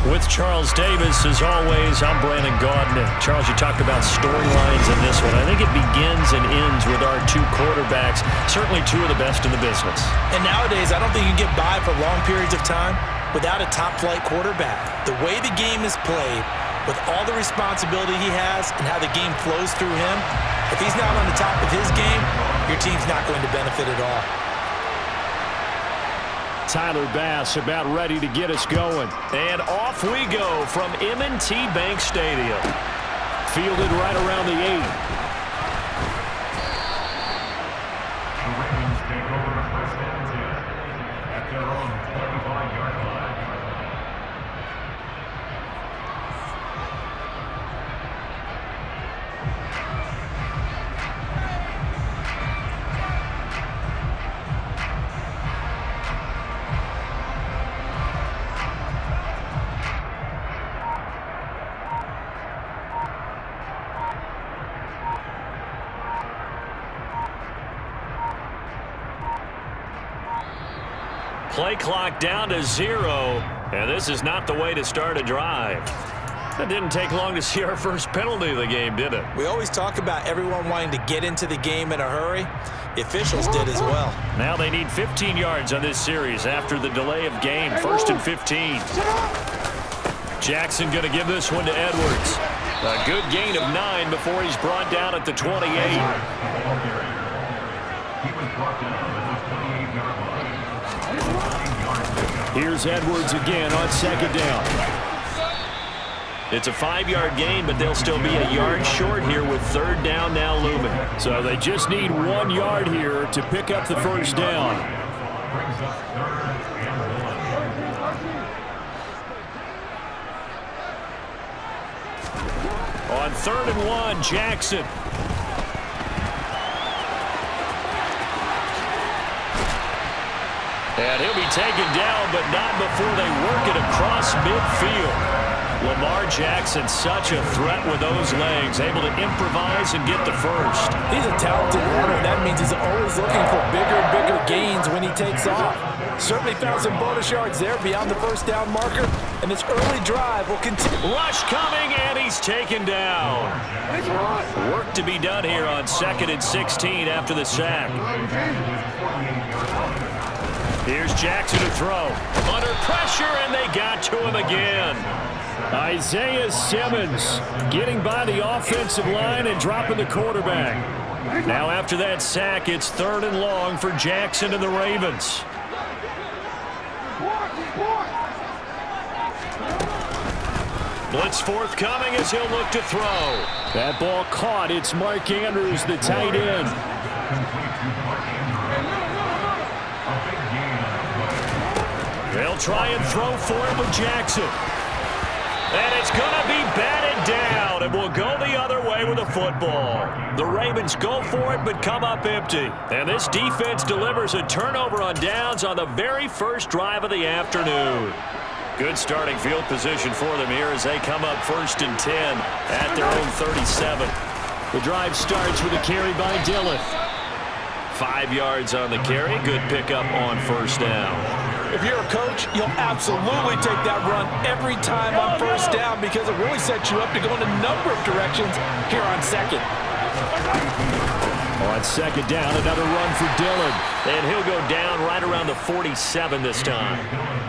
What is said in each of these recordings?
With Charles Davis, as always, I'm Brandon Gaudin. Charles, you talked about storylines in this one. I think it begins and ends with our two quarterbacks, certainly two of the best in the business. And nowadays, I don't think you can get by for long periods of time without a top-flight quarterback. The way the game is played, with all the responsibility he has and how the game flows through him, if he's not on the top of his game, your team's not going to benefit at all. Tyler Bass about ready to get us going. And off we go from M&T Bank Stadium. Fielded right around the 8. The Ravens take over first and 10 at their own 25-yard line. Play clock down to 0, and this is not the way to start a drive. It didn't take long to see our first penalty of the game, did it? We always talk about everyone wanting to get into the game in a hurry. The officials did as well. Now they need 15 yards on this series after the delay of game. 1st and 15. Jackson going to give this one to Edwards. A good gain of 9 before he's brought down at the 28. He was brought down at the 28-yard line. Here's Edwards again on 2nd down. It's a 5-yard gain, but they'll still be a yard short here with 3rd down now looming. So they just need 1 yard here to pick up the first down. Brings up 3rd and 1. On 3rd and 1, Jackson. And he'll be taken down, but not before they work it across midfield. Lamar Jackson, such a threat with those legs, able to improvise and get the first. He's a talented runner. That means he's always looking for bigger and bigger gains when he takes off. Certainly found some bonus yards there beyond the first down marker, and this early drive will continue. Rush coming, and he's taken down. Work to be done here on 2nd and 16 after the sack. Here's Jackson to throw. Under pressure, and they got to him again. Isaiah Simmons getting by the offensive line and dropping the quarterback. Now after that sack, it's 3rd and long for Jackson and the Ravens. Blitz forthcoming as he'll look to throw. That ball caught. It's Mark Andrews, the tight end. They'll try and throw for it with Jackson. And it's going to be batted down, and will go the other way with the football. The Ravens go for it, but come up empty. And this defense delivers a turnover on downs on the very first drive of the afternoon. Good starting field position for them here as they come up 1st and 10 at their own 37. The drive starts with a carry by Dillon. 5 yards on the carry. Good pickup on 1st down. If you're a coach, you'll absolutely take that run every time on 1st down because it really sets you up to go in a number of directions here on 2nd. On 2nd down, another run for Dillon. And he'll go down right around the 47 this time.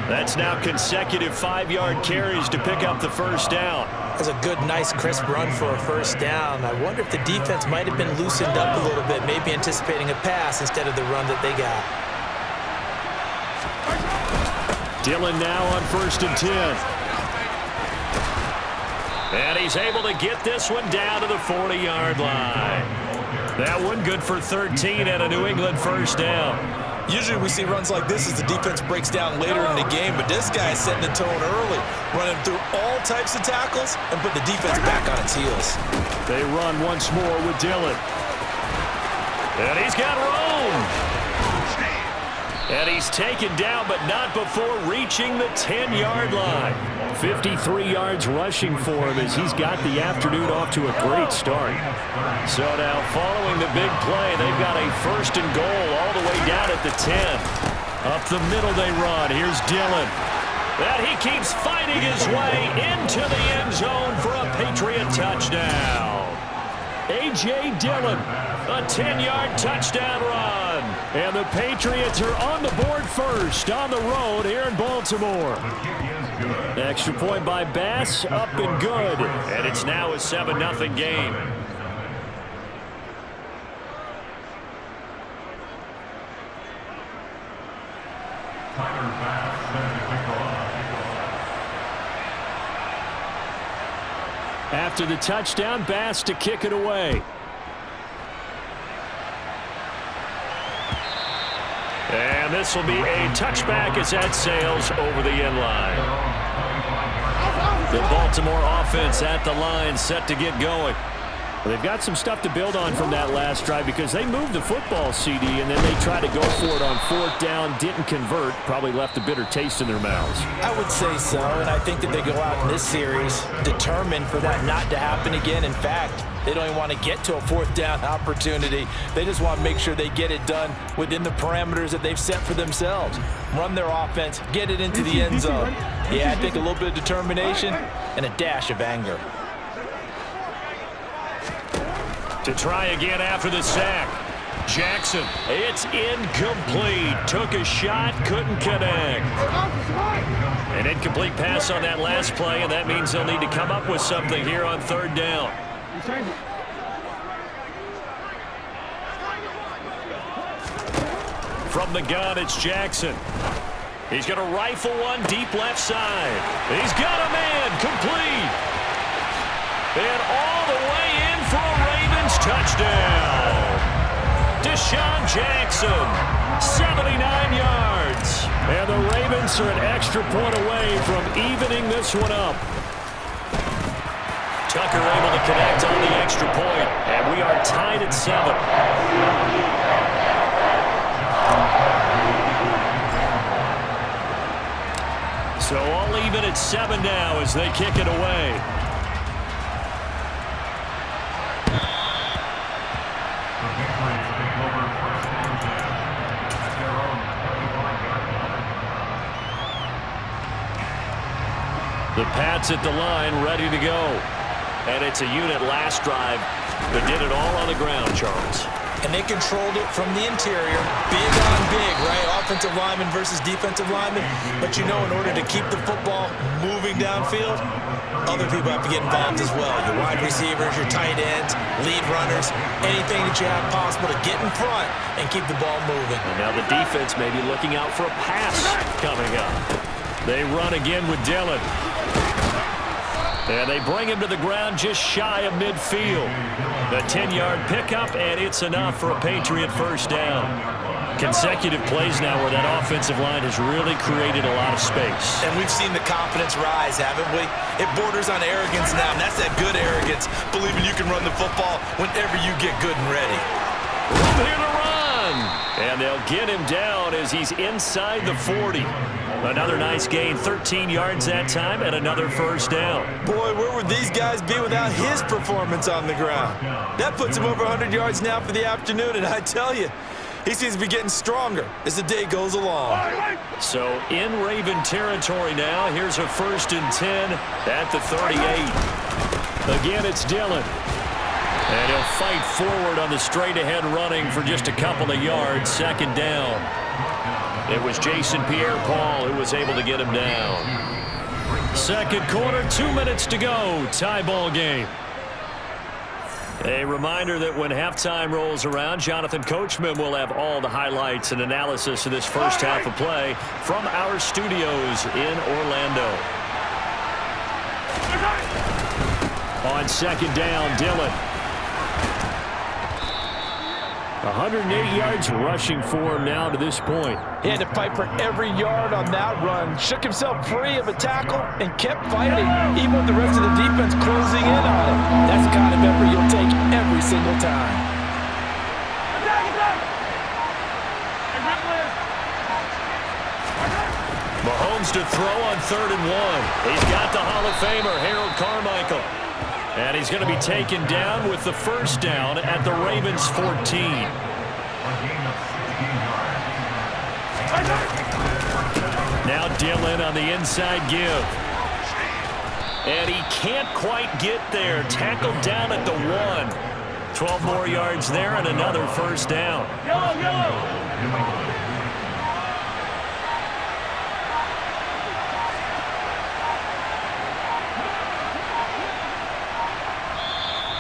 That's now consecutive 5-yard carries to pick up the 1st down. That's a good, nice, crisp run for a 1st down. I wonder if the defense might have been loosened up a little bit, maybe anticipating a pass instead of the run that they got. Dillon now on 1st and 10. And he's able to get this one down to the 40-yard line. That one good for 13 and a New England 1st down. Usually we see runs like this as the defense breaks down later in the game, but this guy is setting the tone early, running through all types of tackles and put the defense back on its heels. They run once more with Dillon. And he's got room. And he's taken down, but not before reaching the 10-yard line. 53 yards rushing for him as he's got the afternoon off to a great start. So now following the big play, they've got a 1st and goal all the way down at the 10. Up the middle they run. Here's Dillon. that he keeps fighting his way into the end zone for a Patriot touchdown. A.J. Dillon, a 10-yard touchdown run. And the Patriots are on the board first on the road here in Baltimore. Extra point by Bass, up and good. And it's now a 7-0 game. After the touchdown, Bass to kick it away. And this will be a touchback as that sails over the end line. The Baltimore offense at the line, set to get going. Well, they've got some stuff to build on from that last drive because they moved the football, CD, and then they tried to go for it on 4th down, didn't convert, probably left a bitter taste in their mouths. I would say so, and I think that they go out in this series determined for that not to happen again. In fact, they don't even want to get to a 4th down opportunity. They just want to make sure they get it done within the parameters that they've set for themselves. Run their offense, get it into the end zone. Yeah, I think a little bit of determination and a dash of anger. To try again after the sack. Jackson, it's incomplete. Took a shot, couldn't connect. An incomplete pass on that last play, and that means they'll need to come up with something here on 3rd down. From the gun, it's Jackson. He's going to rifle one deep left side. He's got a man, complete. And all the way in for a Ravens touchdown. Deshaun Jackson, 79 yards. And the Ravens are an extra point away from evening this one up. Tucker able to connect on the extra point, and we are tied at 7. So all even at 7 now as they kick it away. The Pats at the line, ready to go. And it's a unit last drive that did it all on the ground, Charles. And they controlled it from the interior. Big on big, right? Offensive lineman versus defensive lineman. But you know, in order to keep the football moving downfield, other people have to get involved as well. Your wide receivers, your tight ends, lead runners, anything that you have possible to get in front and keep the ball moving. And now the defense may be looking out for a pass coming up. They run again with Dillon. And they bring him to the ground just shy of midfield. The 10-yard pickup, and it's enough for a Patriot first down. Consecutive plays now where that offensive line has really created a lot of space. And we've seen the confidence rise, haven't we? It borders on arrogance now, and that's that good arrogance, believing you can run the football whenever you get good and ready. Room here to run. And they'll get him down as he's inside the 40. Another nice gain, 13 yards that time, and another first down. Boy, where would these guys be without his performance on the ground? That puts him over 100 yards now for the afternoon, and I tell you, he seems to be getting stronger as the day goes along. So in Raven territory now, here's a 1st and 10 at the 38. Again, it's Dillon. And he'll fight forward on the straight-ahead running for just a couple of yards, 2nd down. It was Jason Pierre-Paul who was able to get him down. 2nd quarter, 2 minutes to go. Tie ball game. A reminder that when halftime rolls around, Jonathan Coachman will have all the highlights and analysis of this first half of play from our studios in Orlando. On 2nd down, Dillon. 108 yards rushing for him now to this point. He had to fight for every yard on that run. Shook himself free of a tackle and kept fighting, even with the rest of the defense closing in on him. That's the kind of effort you'll take every single time. Mahomes to throw on 3rd and 1. He's got the Hall of Famer, Harold Carmichael. And he's going to be taken down with the first down at the Ravens 14. Now Dillon on the inside give. And he can't quite get there. Tackled down at the 1. 12 more yards there and another first down.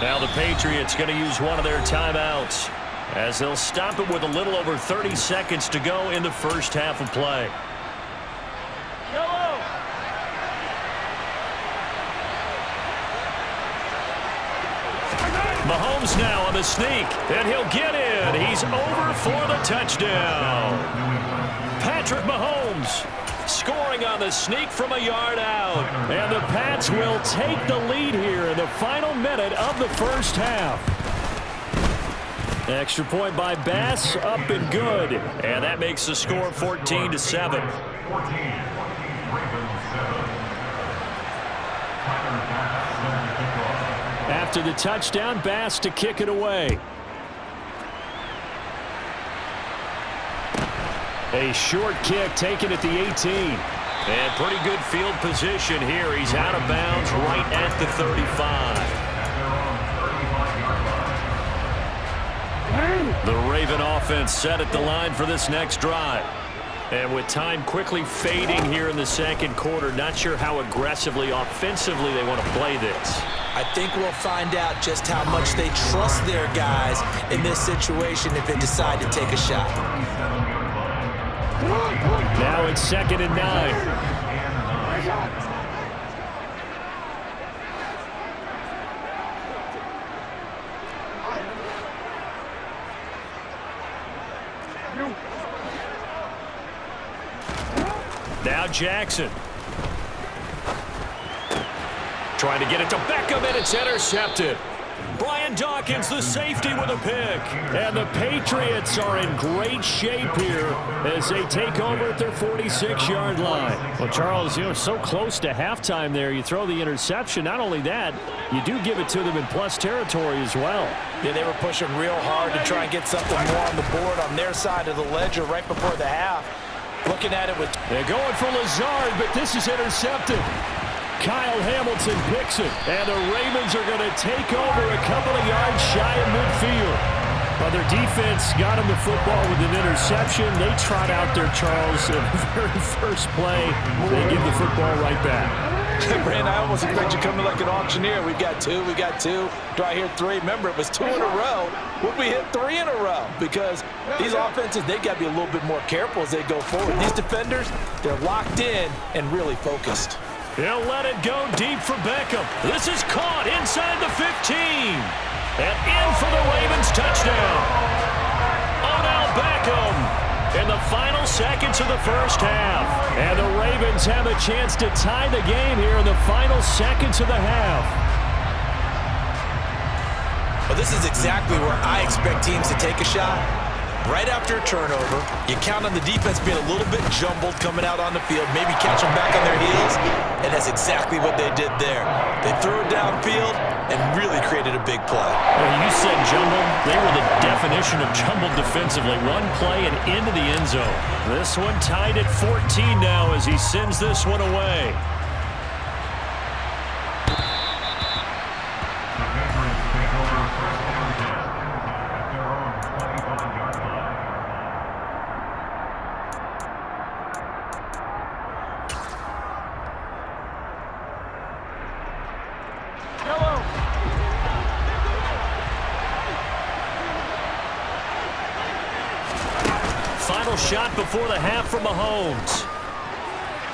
Now the Patriots going to use one of their timeouts as they'll stop it with a little over 30 seconds to go in the first half of play. Mahomes now on the sneak, and he'll get in. He's over for the touchdown. Patrick Mahomes scoring on the sneak from a yard out. And the Pats will take the lead here in the final minute of the first half. Extra point by Bass, up and good. And that makes the score 14-7. After the touchdown, Bass to kick it away. A short kick taken at the 18. And pretty good field position here. He's out of bounds right at the 35. The Raven offense set at the line for this next drive. And with time quickly fading here in the second quarter, not sure how aggressively, offensively they want to play this. I think we'll find out just how much they trust their guys in this situation if they decide to take a shot. Now it's 2nd and 9. Now Jackson. Trying to get it to Beckham, and it's intercepted. Brian Dawkins, the safety, with a pick. And the Patriots are in great shape here as they take over at their 46-yard line. Well, Charles, so close to halftime there. You throw the interception. Not only that, you do give it to them in plus territory as well. Yeah, they were pushing real hard to try and get something more on the board on their side of the ledger right before the half. Looking at it with... They're going for Lazard, but this is intercepted. Kyle Hamilton picks it, and the Ravens are going to take over a couple of yards shy of midfield. Well, their defense got him the football with an interception. They trot out there, Charles, in the very first play. They give the football right back. Brandon, I almost expect you coming like an auctioneer. We've got two. Do I hear three? Remember, it was 2 in a row. Would we hit 3 in a row? Because these offenses, they got to be a little bit more careful as they go forward. These defenders, they're locked in and really focused. He'll let it go deep for Beckham. This is caught inside the 15. And in for the Ravens touchdown. Odell Beckham in the final seconds of the first half. And the Ravens have a chance to tie the game here in the final seconds of the half. Well, this is exactly where I expect teams to take a shot. Right after a turnover, you count on the defense being a little bit jumbled coming out on the field, maybe catch them back on their heels, and that's exactly what they did there. They threw it downfield and really created a big play. Well, you said jumbled. They were the definition of jumbled defensively. One play and into the end zone. This one tied at 14 now as he sends this one away. Final shot before the half from Mahomes.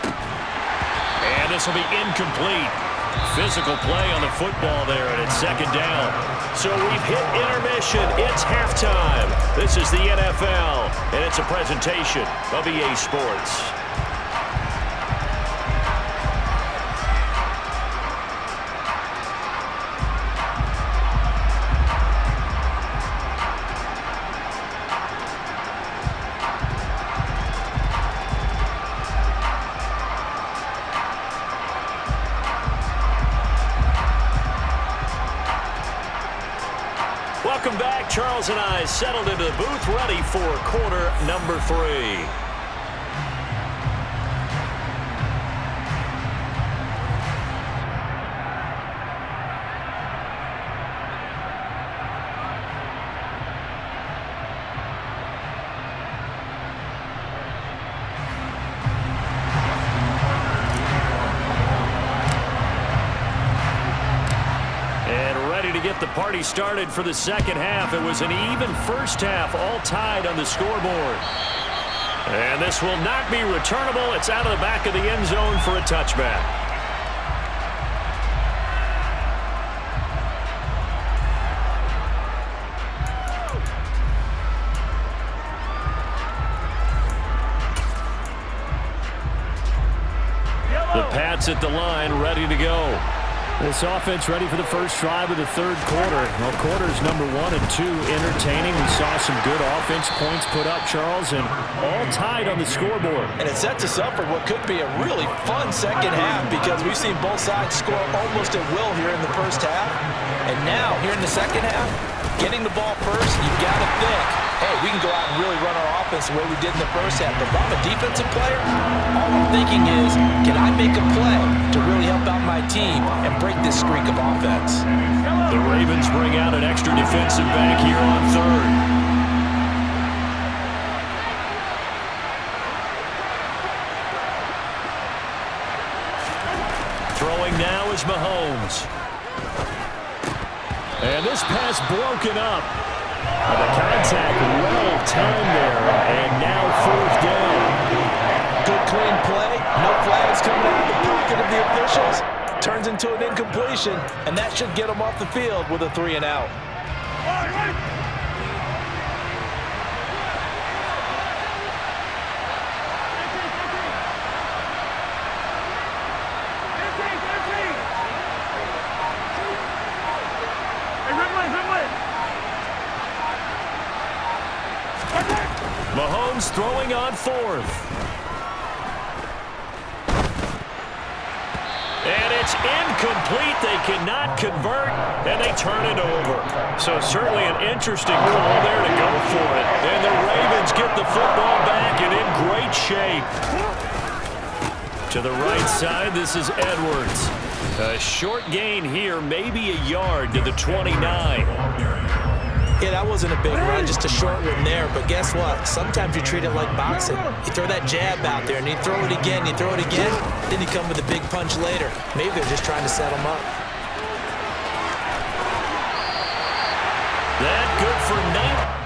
And this will be incomplete. Physical play on the football there, and it's 2nd down. So we've hit intermission. It's halftime. This is the NFL, and it's a presentation of EA Sports. Welcome back. Charles and I settled into the booth, ready for quarter number 3. the party started for the second half. It was an even first half, all tied on the scoreboard. And this will not be returnable. It's out of the back of the end zone for a touchback. The Pats at the line, ready to go. This offense ready for the first drive of the third quarter. Well, quarters number 1 and 2 entertaining. We saw some good offense points put up, Charles, and all tied on the scoreboard. And it sets us up for what could be a really fun second half because we've seen both sides score almost at will here in the first half. And now, here in the second half, getting the ball first, you've got to think, hey, we can go out and really run our offense the way we did in the first half. But if I'm a defensive player, all I'm thinking is, can I make a play to really help out my team and break this streak of offense? The Ravens bring out an extra defensive back here on third. Throwing now is Mahomes. And this pass broken up. The contact well timed there, and now fourth down. Good clean play. No flags coming out of the pocket of the officials. Turns into an incompletion, and that should get them off the field with a 3 and out. Mahomes throwing on fourth. And it's incomplete. They cannot convert, and they turn it over. So certainly an interesting call there to go for it. And the Ravens get the football back and in great shape. To the right side, this is Edwards. A short gain here, maybe a yard to the 29. Yeah, that wasn't a big run, just a short one there. But guess what? Sometimes you treat it like boxing. You throw that jab out there, and you throw it again, you throw it again, then you come with a big punch later. Maybe they're just trying to set them up. That good for 9.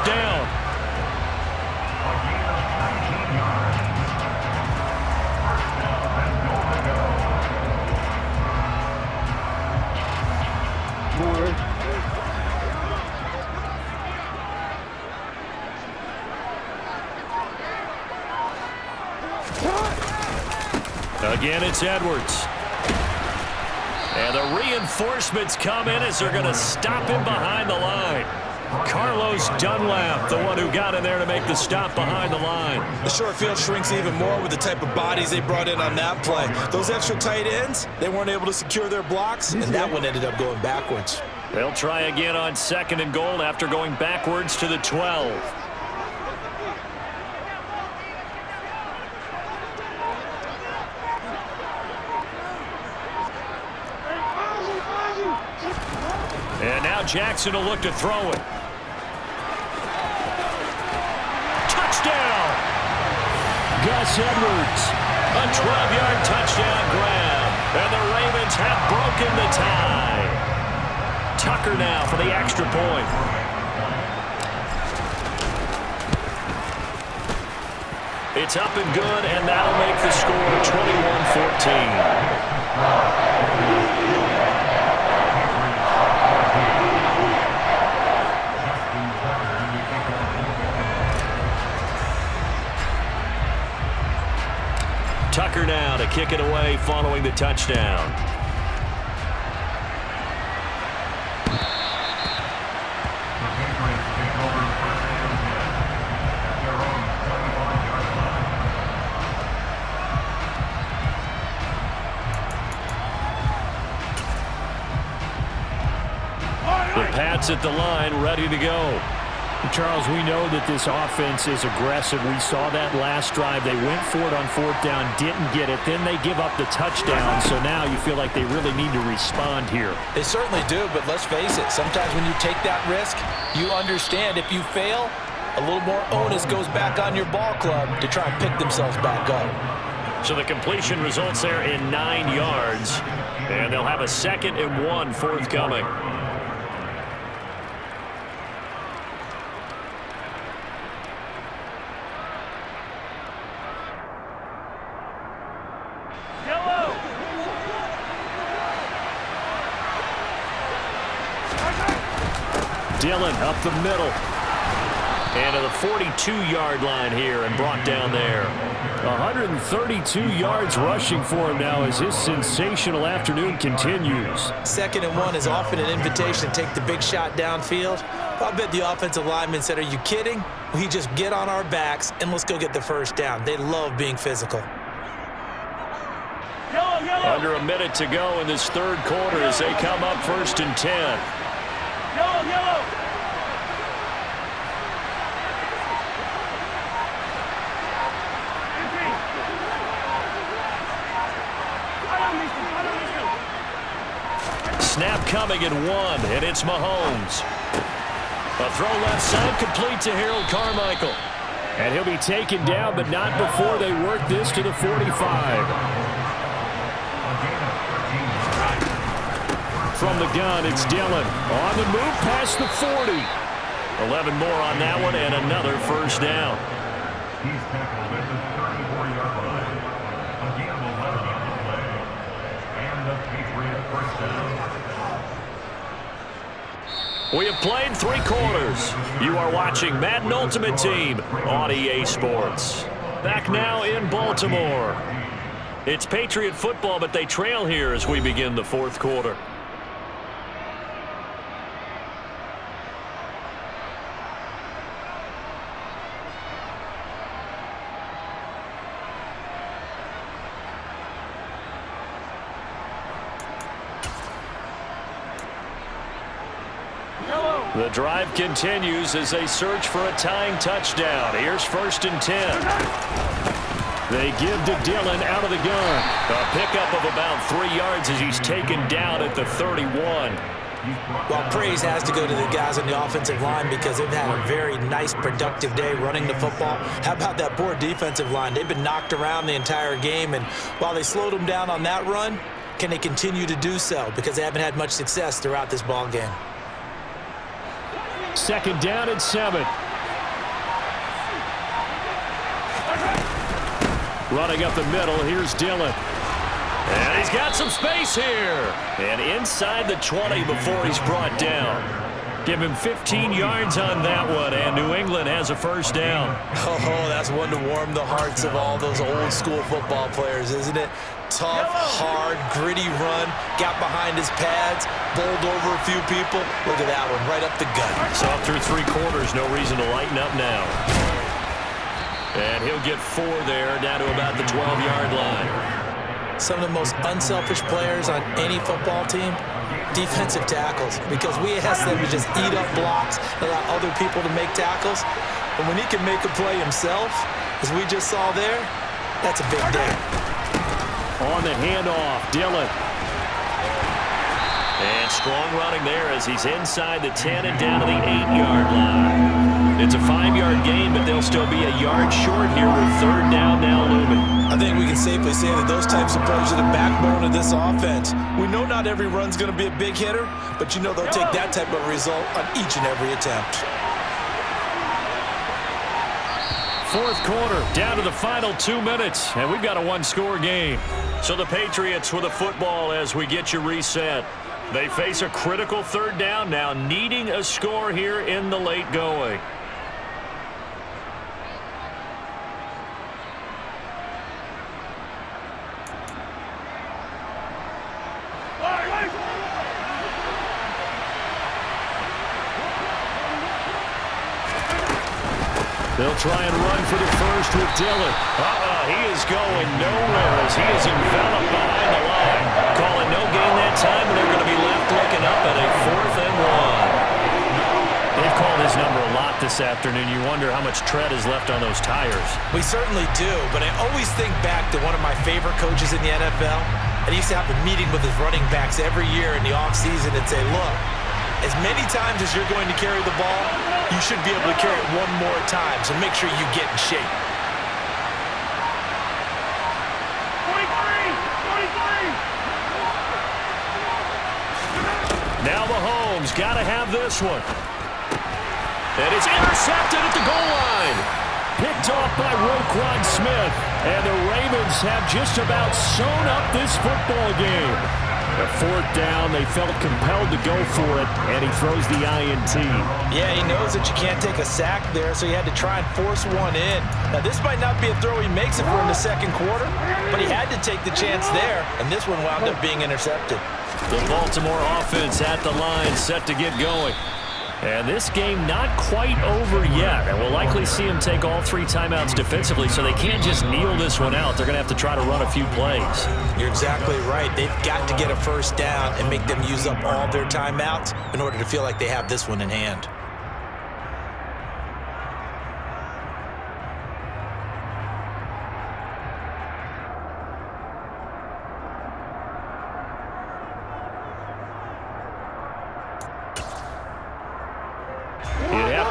Down. Again, it's Edwards. And the reinforcements come in as they're going to stop him behind the line. Carlos Dunlap, the one who got in there to make the stop behind the line. The short field shrinks even more with the type of bodies they brought in on that play. Those extra tight ends, they weren't able to secure their blocks, and that one ended up going backwards. They'll try again on 2nd and goal after going backwards to the 12. And now Jackson will look to throw it. Touchdown! Gus Edwards, a 12-yard touchdown grab. And the Ravens have broken the tie. Tucker now for the extra point. It's up and good, and that'll make the score 21-14. Tucker now to kick it away following the touchdown. sits at the line, ready to go. Charles, we know that this offense is aggressive. We saw that last drive. They went for it on fourth down, didn't get it. Then they give up the touchdown. So now you feel like they really need to respond here. They certainly do, but let's face it. Sometimes when you take that risk, you understand if you fail, a little more onus goes back on your ball club to try and pick themselves back up. So the completion results there in 9 yards. And they'll have a 2nd and 1 forthcoming. Dillon up the middle. And to the 42-yard line here and brought down there. 132 yards rushing for him now as his sensational afternoon continues. 2nd and 1 is often an invitation to take the big shot downfield. I bet the offensive lineman said, are you kidding? We just get on our backs and let's go get the first down. They love being physical. Under a minute to go in this third quarter as they come up 1st and 10. Snap coming at 1, and it's Mahomes. A throw left side complete to Harold Carmichael. And he'll be taken down, but not before they work this to the 45. From the gun, it's Dillon. On the move past the 40. 11 more on that one, and another first down. He's tackled at the 34-yard line. Again, 11 on the play. And the Patriot first down. We have played 3 quarters. You are watching Madden Ultimate Team on EA Sports. Back now in Baltimore. It's Patriot football, but they trail here as we begin the 4th quarter. The drive continues as they search for a tying touchdown. Here's 1st and 10. They give to Dillon out of the gun. A pickup of about 3 yards as he's taken down at the 31. Well, praise has to go to the guys on the offensive line because they've had a very nice, productive day running the football. How about that poor defensive line? They've been knocked around the entire game, and while they slowed them down on that run, can they continue to do so? Because they haven't had much success throughout this ball game. 2nd down and 7. Running up the middle, here's Dillon. And he's got some space here. And inside the 20 before he's brought down. Give him 15 yards on that one, and New England has a first down. Oh, that's one to warm the hearts of all those old school football players, isn't it? Tough, hard, gritty run, got behind his pads, bowled over a few people. Look at that one, right up the gut. So through 3 quarters, no reason to lighten up now. And he'll get 4 there, down to about the 12-yard line. Some of the most unselfish players on any football team, defensive tackles, because we ask them to just eat up blocks, allow other people to make tackles. And when he can make a play himself, as we just saw there, that's a big day. On the handoff, Dillon. And strong running there as he's inside the 10 and down to the 8-yard line. It's a 5-yard gain, but they'll still be a yard short here with 3rd down now looming. I think we can safely say that those types of plays are the backbone of this offense. We know not every run's going to be a big hitter, but you know they'll take that type of result on each and every attempt. 4th quarter, down to the final 2 minutes, and we've got a 1-score game. So the Patriots with a football as we get you reset. They face a critical 3rd down now, needing a score here in the late going. They'll try and run for the first with Dillon. He is going nowhere as he is enveloped behind the line. Calling no gain that time, and they're going to be left looking up at a 4th and 1. his number a lot this afternoon. You wonder how much tread is left on those tires. We certainly do, but I always think back to one of my favorite coaches in the NFL. And he used to have a meeting with his running backs every year in the offseason and say, look, as many times as you're going to carry the ball, you should be able to carry it one more time, so make sure you get in shape. 23! Now Mahomes got to have this one. And it's intercepted at the goal line. Picked off by Roquan Smith. And the Ravens have just about sewn up this football game. A fourth down, they felt compelled to go for it, and he throws the INT. Yeah, he knows that you can't take a sack there, so he had to try and force one in. Now, this might not be a throw he makes it for in the second quarter, but he had to take the chance there, and this one wound up being intercepted. The Baltimore offense at the line, set to get going. And this game not quite over yet. And we'll likely see him take all 3 timeouts defensively, so they can't just kneel this one out. They're going to have to try to run a few plays. You're exactly right. They've got to get a first down and make them use up all their timeouts in order to feel like they have this one in hand.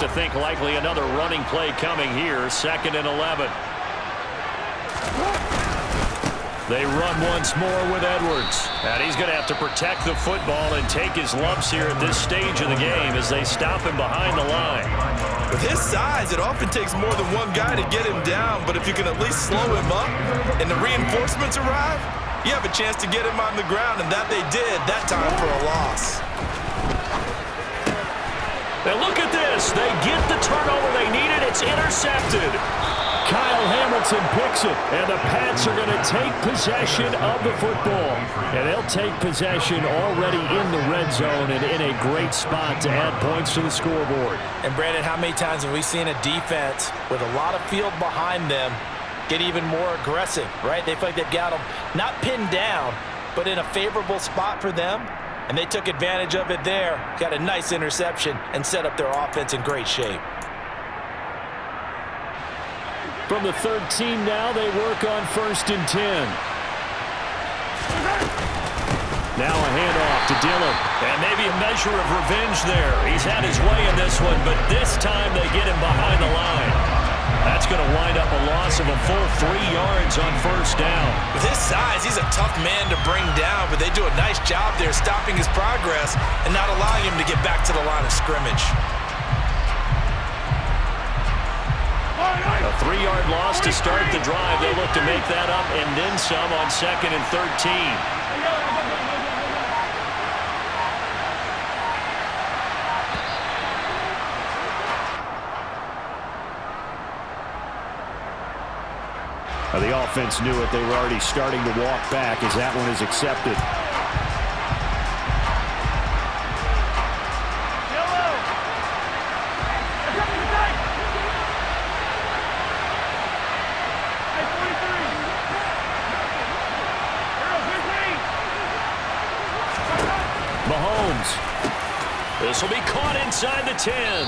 To think likely another running play coming here. 2nd and 11. They run once more with Edwards. And he's going to have to protect the football and take his lumps here at this stage of the game as they stop him behind the line. With his size, it often takes more than one guy to get him down, but if you can at least slow him up and the reinforcements arrive, you have a chance to get him on the ground, and that they did that time for a loss. And look at this. They get the turnover they needed. It's intercepted. Kyle Hamilton picks it, and the Pats are going to take possession of the football. And they'll take possession already in the red zone and in a great spot to add points to the scoreboard. And, Brandon, how many times have we seen a defense with a lot of field behind them get even more aggressive, right? They feel like they've got them not pinned down, but in a favorable spot for them. And they took advantage of it there, got a nice interception, and set up their offense in great shape. From the 13 now, they work on 1st and 10. Now a handoff to Dillon. And maybe a measure of revenge there. He's had his way in this one, but this time they get him behind the line. That's going to wind up a loss of a full 3 yards on 1st down. With his size, he's a tough man to bring down, but they do a nice job there stopping his progress and not allowing him to get back to the line of scrimmage. A 3-yard loss to start the drive. They'll look to make that up and then some on 2nd and 13. The offense knew it. They were already starting to walk back as that one is accepted. Mahomes. This will be caught inside the 10.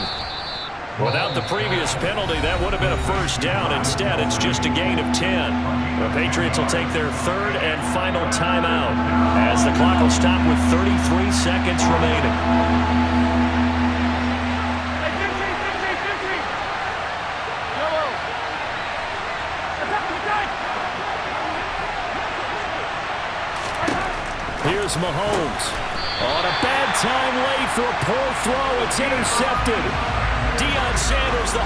Without the previous penalty, that would have been a first down. Instead, it's just a gain of 10. The Patriots will take their 3rd and final timeout as the clock will stop with 33 seconds remaining. Here's Mahomes. On a bad time late for a poor throw. It's intercepted. Deion Sanders, the